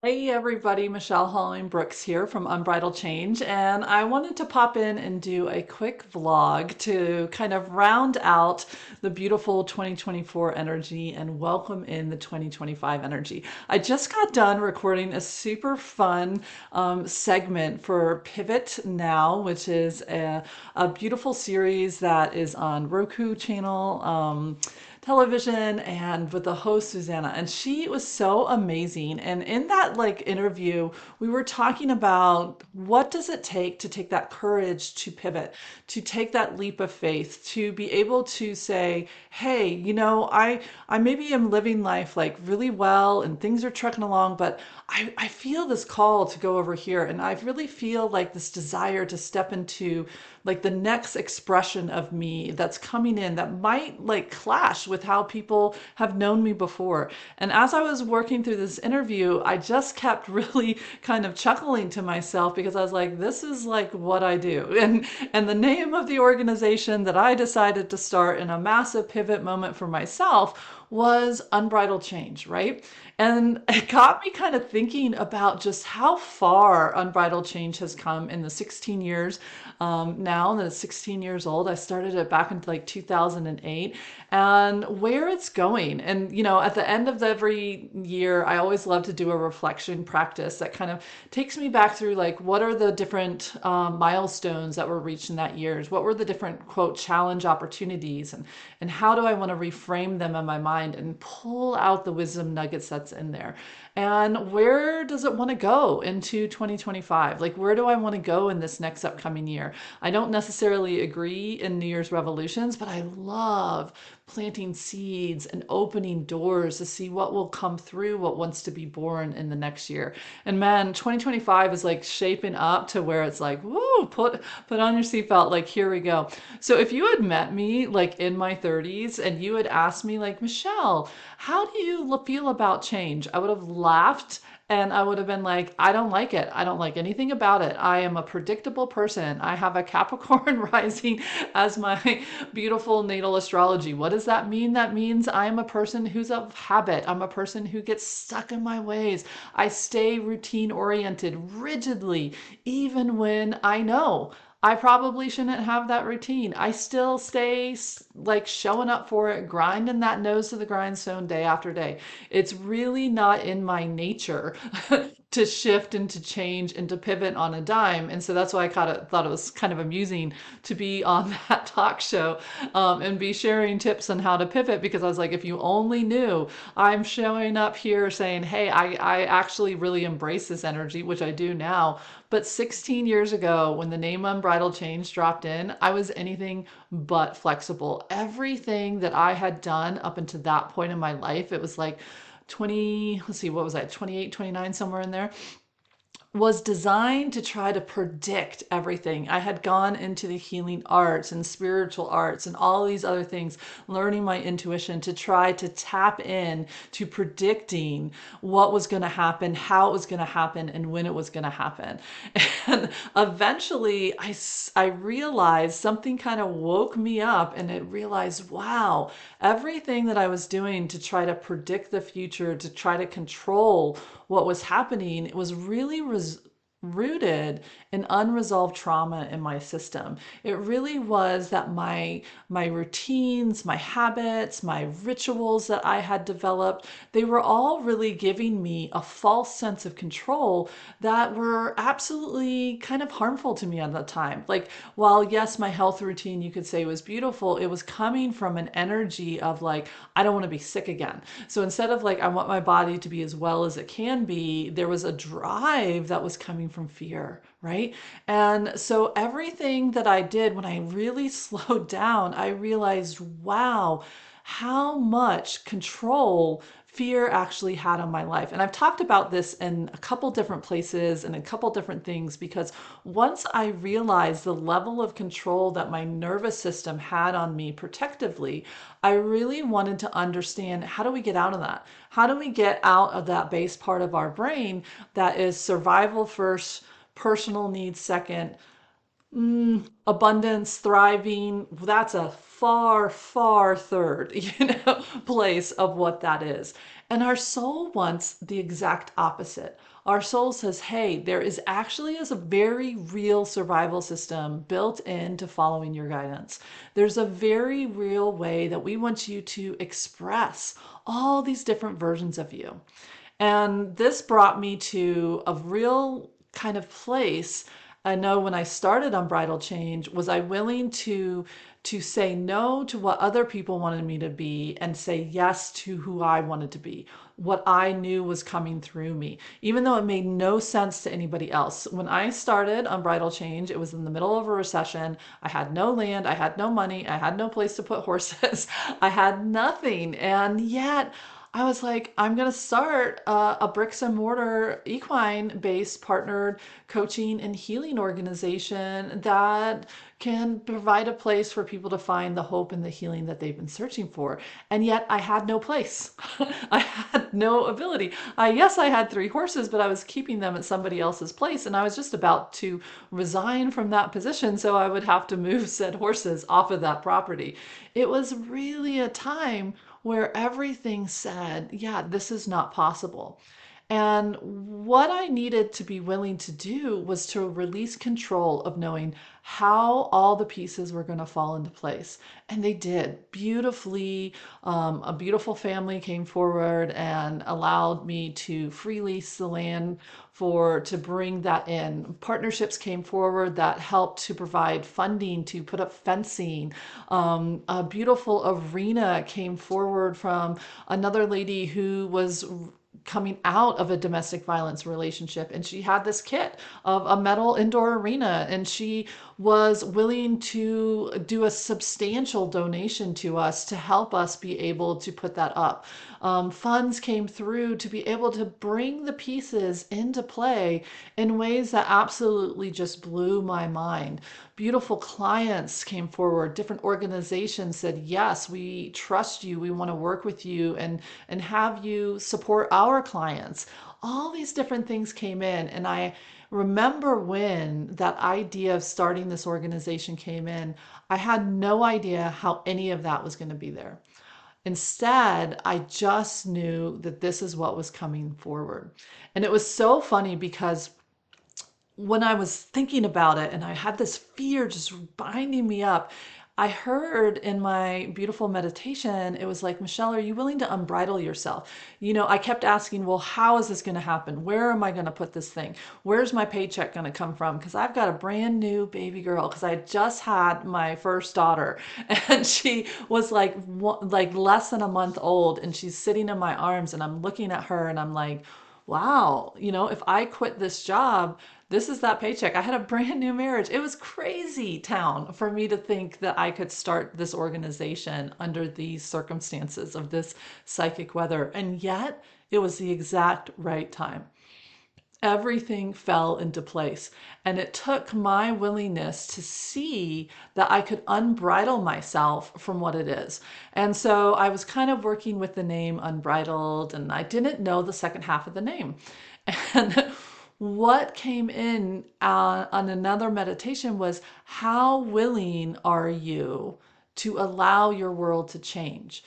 Hey everybody, Michelle Holling Brooks here from Unbridled Change, and I wanted to pop in and do a quick vlog to kind of round out the beautiful 2024 energy and welcome in the 2025 energy. I just got done recording a super fun segment for Pivot Now, which is a beautiful series that is on Roku channel. Television and with the host Susanna, and she was so amazing. And in that interview, we were talking about what does it take to take that courage to pivot, to take that leap of faith, to be able to say, hey, I maybe am living life like really well and things are trucking along, but I feel this call to go over here, and I really feel like this desire to step into like the next expression of me that's coming in that might like clash with how people have known me before. And as I was working through this interview, I just kept really kind of chuckling to myself because I was like, this is like what I do. And the name of the organization that I decided to start in a massive pivot moment for myself was Unbridled Change, right? And it got me kind of thinking about just how far Unbridled Change has come in the 16 years now that it's 16 years old. I started it back in like 2008 and where it's going. And, at the end of every year, I always love to do a reflection practice that kind of takes me back through like what are the different milestones that were reached in that year? What were the different quote challenge opportunities, and how do I want to reframe them in my mind and pull out the wisdom nuggets that's in there? And where does it want to go into 2025? Like, where do I want to go in this next upcoming year? I don't necessarily agree in New Year's resolutions, but I love planting seeds and opening doors to see what will come through, what wants to be born in the next year. And man, 2025 is like shaping up to where it's like, woo, put on your seatbelt, like here we go. So if you had met me like in my 30s and you had asked me like, Michelle, how do you feel about change? I would have laughed and I would have been like, I don't like it. I don't like anything about it. I am a predictable person. I have a Capricorn rising as my beautiful natal astrology. What does that mean? That means I am a person who's of habit. I'm a person who gets stuck in my ways. I stay routine oriented rigidly, even when I know I probably shouldn't have that routine. I still stay like showing up for it, grinding that nose to the grindstone day after day. It's really not in my nature to shift and to change and to pivot on a dime. And so that's why I thought it was kind of amusing to be on that talk show and be sharing tips on how to pivot, because I was like, if you only knew, I'm showing up here saying, hey, I actually really embrace this energy, which I do now. But 16 years ago, when the name Unbridled Change dropped in, I was anything but flexible. Everything that I had done up until that point in my life, it was like 20, let's see, what was that, 28, 29, somewhere in there, was designed to try to predict everything. I had gone into the healing arts and spiritual arts and all these other things, learning my intuition to try to tap in to predicting what was going to happen, how it was going to happen, and when it was going to happen. And eventually I realized something kind of woke me up, and it realized, wow, everything that I was doing to try to predict the future, to try to control what was happening, it was really rooted in unresolved trauma in my system. It really was that my routines, my habits, my rituals that I had developed, they were all really giving me a false sense of control that were absolutely kind of harmful to me at the time. Like, while yes, my health routine you could say was beautiful, it was coming from an energy of like, I don't want to be sick again. So instead of like, I want my body to be as well as it can be, there was a drive that was coming from fear, right? And so everything that I did, when I really slowed down, I realized, wow, how much control fear actually had on my life. And I've talked about this in a couple different places and a couple different things, because once I realized the level of control that my nervous system had on me protectively, I really wanted to understand, how do we get out of that? How do we get out of that base part of our brain that is survival first, personal needs second, abundance, thriving, that's a far, far third, place of what that is. And our soul wants the exact opposite. Our soul says, hey, there is actually a very real survival system built into following your guidance. There's a very real way that we want you to express all these different versions of you. And this brought me to a real kind of place. I know when I started Unbridled Change, was I willing to say no to what other people wanted me to be and say yes to who I wanted to be, what I knew was coming through me, even though it made no sense to anybody else. When I started Unbridled Change, it was in the middle of a recession. I had no land, I had no money, I had no place to put horses, I had nothing. And yet, I was like, I'm going to start a bricks and mortar equine based partnered coaching and healing organization that can provide a place for people to find the hope and the healing that they've been searching for. And yet I had no place. I had no ability. Yes, I had 3 horses, but I was keeping them at somebody else's place. And I was just about to resign from that position. So I would have to move said horses off of that property. It was really a time where everything said, yeah, this is not possible. And what I needed to be willing to do was to release control of knowing how all the pieces were going to fall into place. And they did beautifully. A beautiful family came forward and allowed me to free lease the land to bring that in. Partnerships came forward that helped to provide funding to put up fencing. A beautiful arena came forward from another lady who was coming out of a domestic violence relationship, and she had this kit of a metal indoor arena, and she was willing to do a substantial donation to us to help us be able to put that up. Funds came through to be able to bring the pieces into play in ways that absolutely just blew my mind. Beautiful clients came forward. Different organizations said, yes, we trust you. We want to work with you and have you support our clients. All these different things came in. And I remember when that idea of starting this organization came in, I had no idea how any of that was going to be there. Instead, I just knew that this is what was coming forward. And it was so funny because when I was thinking about it and I had this fear just binding me up, I heard in my beautiful meditation, it was like, Michelle, are you willing to unbridle yourself? I kept asking, well, how is this going to happen? Where am I going to put this thing? Where's my paycheck going to come from? Because I've got a brand new baby girl, because I just had my first daughter and she was like less than a month old, and she's sitting in my arms and I'm looking at her and I'm like, wow, if I quit this job, this is that paycheck. I had a brand new marriage. It was crazy town for me to think that I could start this organization under these circumstances of this psychic weather. And yet it was the exact right time. Everything fell into place. And it took my willingness to see that I could unbridle myself from what it is. And so I was kind of working with the name Unbridled, and I didn't know the second half of the name. And what came in on another meditation was, how willing are you to allow your world to change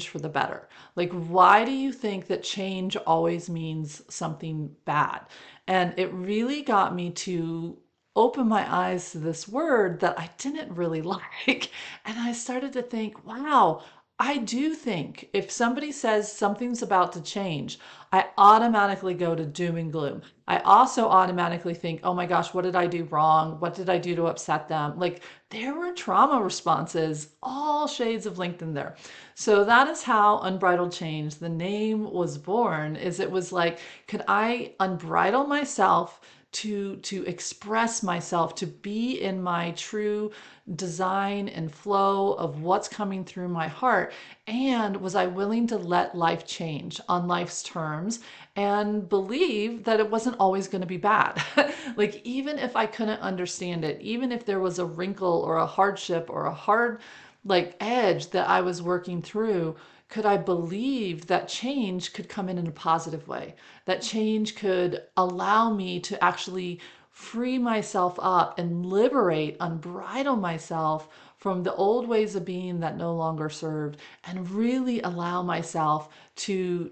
for the better? Like, why do you think that change always means something bad? And it really got me to open my eyes to this word that I didn't really like. And I started to think, wow, I do think if somebody says something's about to change, I automatically go to doom and gloom. I also automatically think, oh my gosh, what did I do wrong? What did I do to upset them? Like, there were trauma responses, all shades of linked in there. So that is how Unbridled Change, the name, was born. Is it was like, could I unbridle myself to express myself, to be in my true design and flow of what's coming through my heart? And was I willing to let life change on life's terms and believe that it wasn't always going to be bad? Like, even if I couldn't understand it, even if there was a wrinkle or a hardship or a hard edge that I was working through, could I believe that change could come in a positive way? That change could allow me to actually free myself up and liberate, unbridle myself from the old ways of being that no longer served, and really allow myself to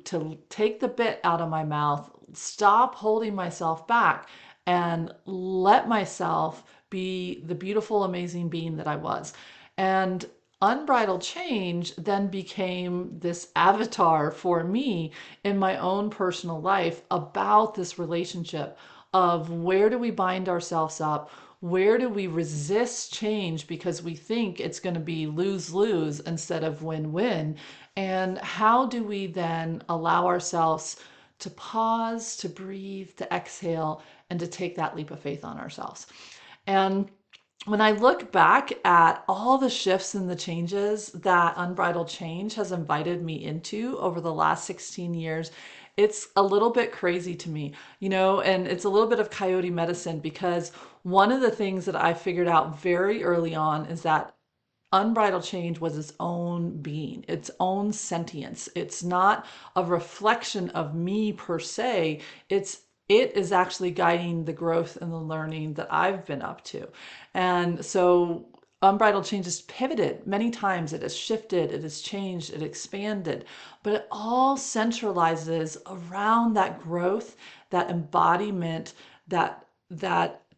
take the bit out of my mouth, stop holding myself back, and let myself be the beautiful, amazing being that I was. And Unbridled Change then became this avatar for me in my own personal life about this relationship of where do we bind ourselves up? Where do we resist change because we think it's going to be lose-lose instead of win-win? And how do we then allow ourselves to pause, to breathe, to exhale, and to take that leap of faith on ourselves? And when I look back at all the shifts and the changes that Unbridled Change has invited me into over the last 16 years, it's a little bit crazy to me, and it's a little bit of coyote medicine, because one of the things that I figured out very early on is that Unbridled Change was its own being, its own sentience. It's not a reflection of me per se. It is actually guiding the growth and the learning that I've been up to. And so Unbridled Change has pivoted many times. It has shifted, it has changed, it expanded, but it all centralizes around that growth, that embodiment, that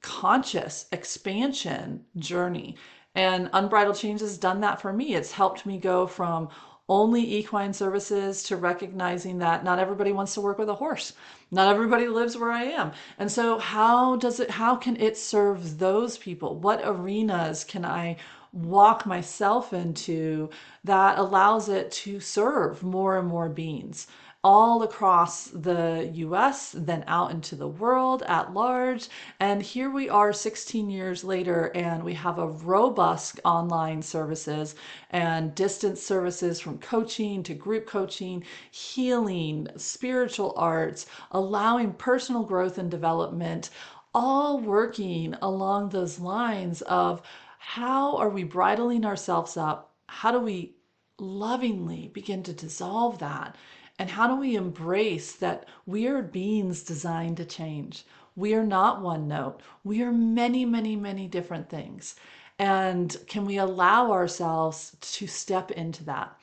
conscious expansion journey. And Unbridled Change has done that for me. It's helped me go from only equine services to recognizing that not everybody wants to work with a horse. Not everybody lives where I am. And so how can it serve those people? What arenas can I walk myself into that allows it to serve more and more beings all across the US, then out into the world at large? And here we are 16 years later, and we have a robust online services and distance services, from coaching to group coaching, healing, spiritual arts, allowing personal growth and development, all working along those lines of how are we bridling ourselves up? How do we lovingly begin to dissolve that? And how do we embrace that we are beings designed to change? We are not one note. We are many, many, many different things. And can we allow ourselves to step into that?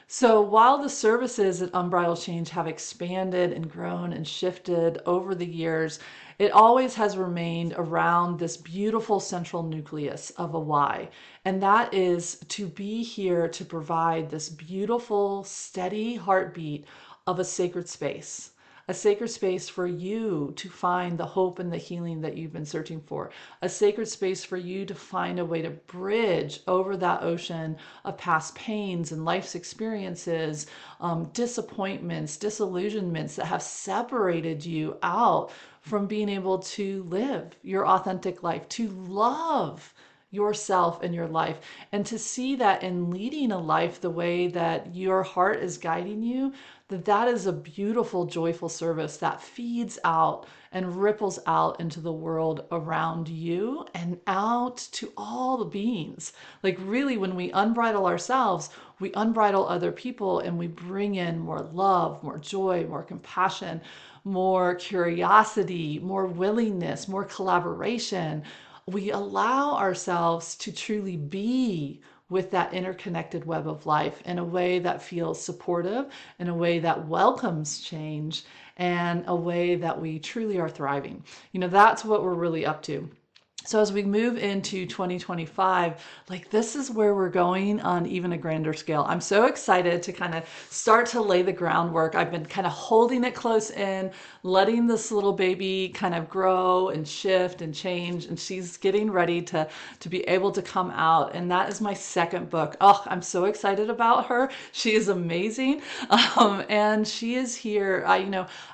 So while the services at Unbridled Change have expanded and grown and shifted over the years, it always has remained around this beautiful central nucleus of a why. And that is to be here to provide this beautiful, steady heartbeat of a sacred space for you to find the hope and the healing that you've been searching for, a sacred space for you to find a way to bridge over that ocean of past pains and life's experiences, disappointments, disillusionments that have separated you out from being able to live your authentic life, to love yourself and your life, and to see that in leading a life the way that your heart is guiding you, that is a beautiful, joyful service that feeds out and ripples out into the world around you and out to all the beings. Like, really, when we unbridle ourselves, we unbridle other people, and we bring in more love, more joy, more compassion, more curiosity, more willingness, more collaboration. We allow ourselves to truly be with that interconnected web of life in a way that feels supportive, in a way that welcomes change, and a way that we truly are thriving. That's what we're really up to. So as we move into 2025, like, this is where we're going on even a grander scale. I'm so excited to kind of start to lay the groundwork. I've been kind of holding it close in, letting this little baby kind of grow and shift and change, and she's getting ready to be able to come out. And that is my second book. Oh, I'm so excited about her. She is amazing. And she is here.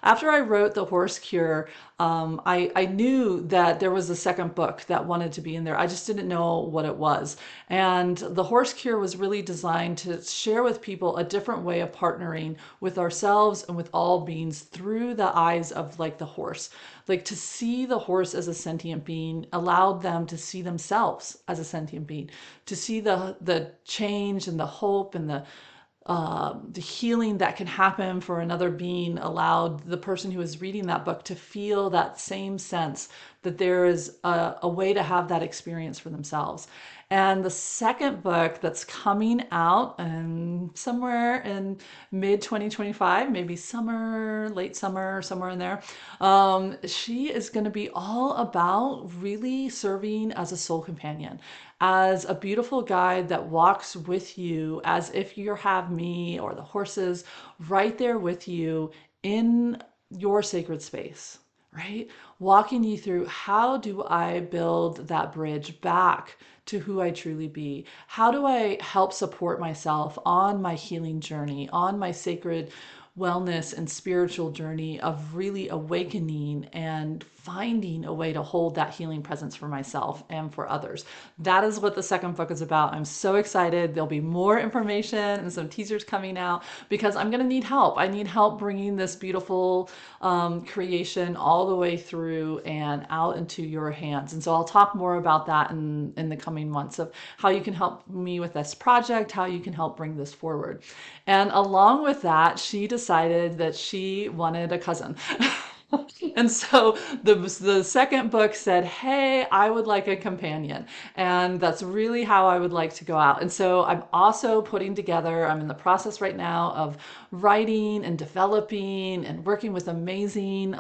After I wrote The Horse Cure, I knew that there was a second book that wanted to be in there. I just didn't know what it was. And The Horse Cure was really designed to share with people a different way of partnering with ourselves and with all beings through the eyes of, like, the horse. Like, to see the horse as a sentient being allowed them to see themselves as a sentient being, to see the change and the hope and the healing that can happen for another being, allowed the person who is reading that book to feel that same sense that there is a way to have that experience for themselves. And the second book that's coming out somewhere in mid 2025, maybe summer, late summer, somewhere in there, she is going to be all about really serving as a soul companion, as a beautiful guide that walks with you as if you have me or the horses right there with you in your sacred space, right? Walking you through, how do I build that bridge back to who I truly be? How do I help support myself on my healing journey, on my sacred wellness and spiritual journey of really awakening and finding a way to hold that healing presence for myself and for others? That is what the second book is about. I'm so excited. There'll be more information and some teasers coming out because I'm going to need help. I need help bringing this beautiful creation all the way through and out into your hands. And so I'll talk more about that in the coming months of how you can help me with this project, how you can help bring this forward. And along with that, she decided that she wanted a cousin. And so the second book said, hey, I would like a companion. And that's really how I would like to go out. And so I'm also putting together, I'm in the process right now of writing and developing and working with amazing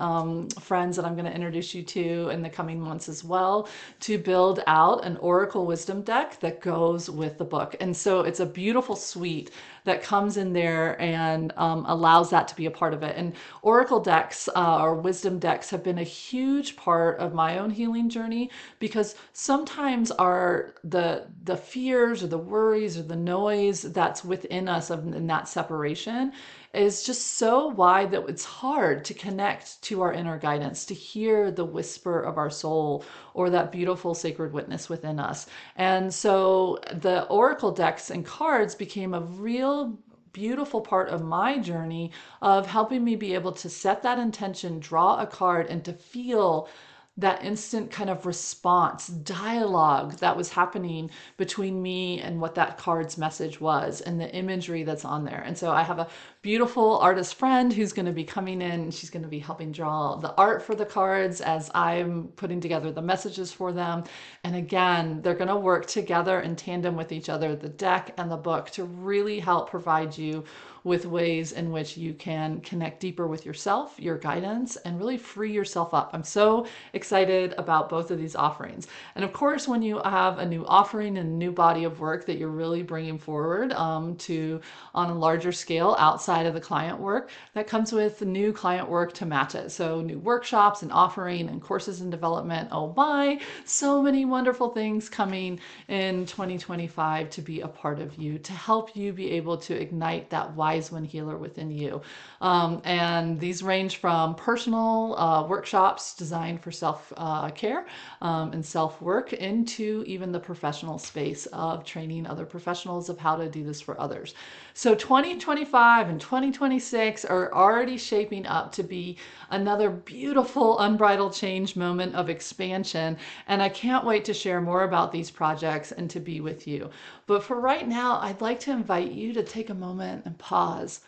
friends that I'm going to introduce you to in the coming months as well, to build out an Oracle Wisdom deck that goes with the book. And so it's a beautiful suite that comes in there and allows that to be a part of it. And Oracle decks or wisdom decks have been a huge part of my own healing journey, because sometimes the fears or the worries or the noise that's within us in that separation is just so wide that it's hard to connect to our inner guidance, to hear the whisper of our soul or that beautiful sacred witness within us. And so the Oracle decks and cards became a real beautiful part of my journey of helping me be able to set that intention, draw a card, and to feel that instant kind of response, dialogue that was happening between me and what that card's message was and the imagery that's on there. And so I have a beautiful artist friend who's going to be coming in, and she's going to be helping draw the art for the cards as I'm putting together the messages for them. And again, they're going to work together in tandem with each other, the deck and the book, to really help provide you with ways in which you can connect deeper with yourself, your guidance, and really free yourself up. I'm so excited about both of these offerings. And of course, when you have a new offering and a new body of work that you're really bringing forward to on a larger scale outside of the client work, that comes with new client work to match it. So new workshops and offering and courses and development. Oh my, so many wonderful things coming in 2025 to be a part of you, to help you be able to ignite that wise one healer within you. And these range from personal workshops designed for self-care and self-work into even the professional space of training other professionals of how to do this for others. So 2025 and 2026 are already shaping up to be another beautiful unbridled change moment of expansion. And I can't wait to share more about these projects and to be with you. But for right now, I'd like to invite you to take a moment and pause.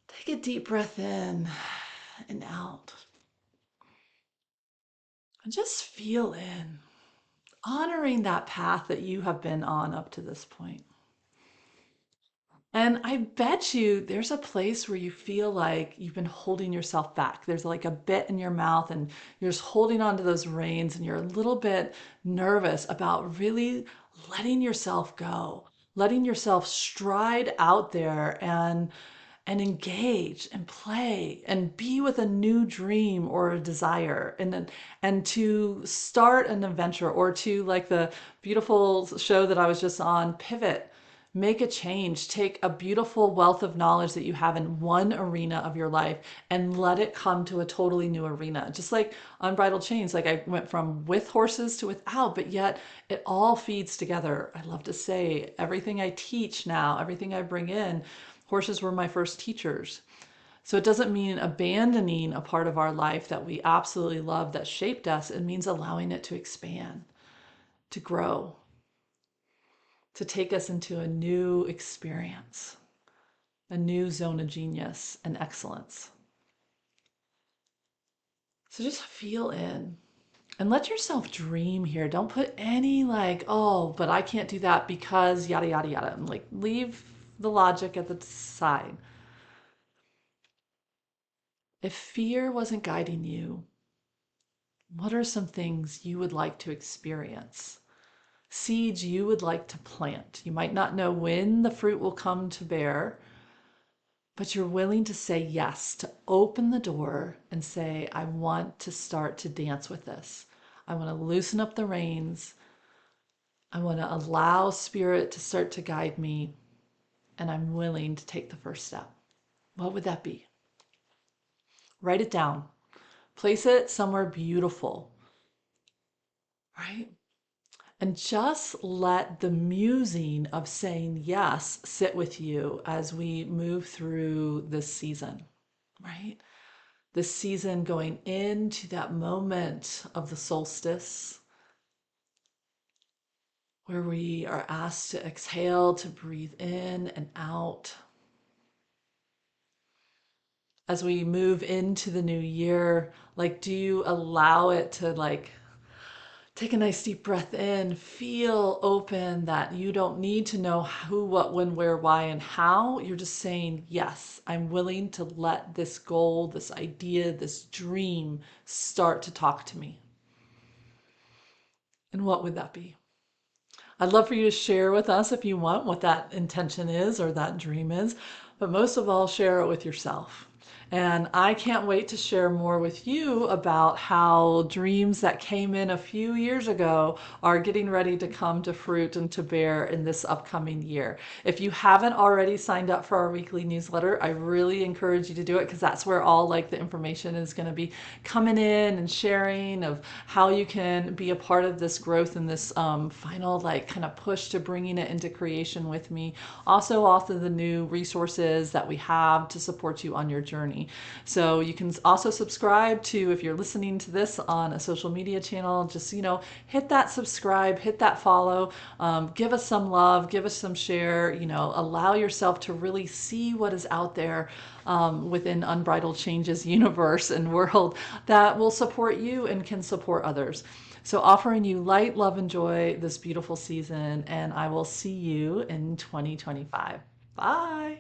Take a deep breath in and out. And just feel in, honoring that path that you have been on up to this point. And I bet you there's a place where you feel like you've been holding yourself back. There's like a bit in your mouth and you're just holding on to those reins and you're a little bit nervous about really letting yourself go, letting yourself stride out there and engage and play and be with a new dream or a desire, and to start an adventure, or to, like the beautiful show that I was just on, pivot, make a change, take a beautiful wealth of knowledge that you have in one arena of your life and let it come to a totally new arena. Just like Unbridled Change, like I went from with horses to without, but yet it all feeds together. I love to say everything I teach now, everything I bring in, horses were my first teachers. So it doesn't mean abandoning a part of our life that we absolutely love that shaped us. It means allowing it to expand, to grow, to take us into a new experience, a new zone of genius and excellence. So just feel in And let yourself dream here. Don't put any like, oh, but I can't do that because yada, yada, yada. And like, leave the logic at the side. If fear wasn't guiding you, what are some things you would like to experience? Seeds you would like to plant. You might not know when the fruit will come to bear, but you're willing to say yes, to open the door and say, I want to start to dance with this. I want to loosen up the reins. I want to allow spirit to start to guide me, and I'm willing to take the first step. What would that be? Write it down. Place it somewhere beautiful, right? And just let the musing of saying yes sit with you as we move through this season, right? This season going into that moment of the solstice where we are asked to exhale, to breathe in and out. As we move into the new year, like, do you allow it to like take a nice deep breath in, feel open that you don't need to know who, what, when, where, why, and how. You're just saying, yes, I'm willing to let this goal, this idea, this dream start to talk to me. And what would that be? I'd love for you to share with us if you want what that intention is or that dream is, but most of all, share it with yourself. And I can't wait to share more with you about how dreams that came in a few years ago are getting ready to come to fruit and to bear in this upcoming year. If you haven't already signed up for our weekly newsletter, I really encourage you to do it because that's where all like the information is going to be coming in and sharing of how you can be a part of this growth and this final like kind of push to bringing it into creation with me. Also the new resources that we have to support you on your journey. So you can also subscribe to, if you're listening to this on a social media channel, just, hit that subscribe, hit that follow, give us some love, give us some share, allow yourself to really see what is out there within Unbridled Change's universe and world that will support you and can support others. So offering you light, love, and joy this beautiful season, and I will see you in 2025. Bye.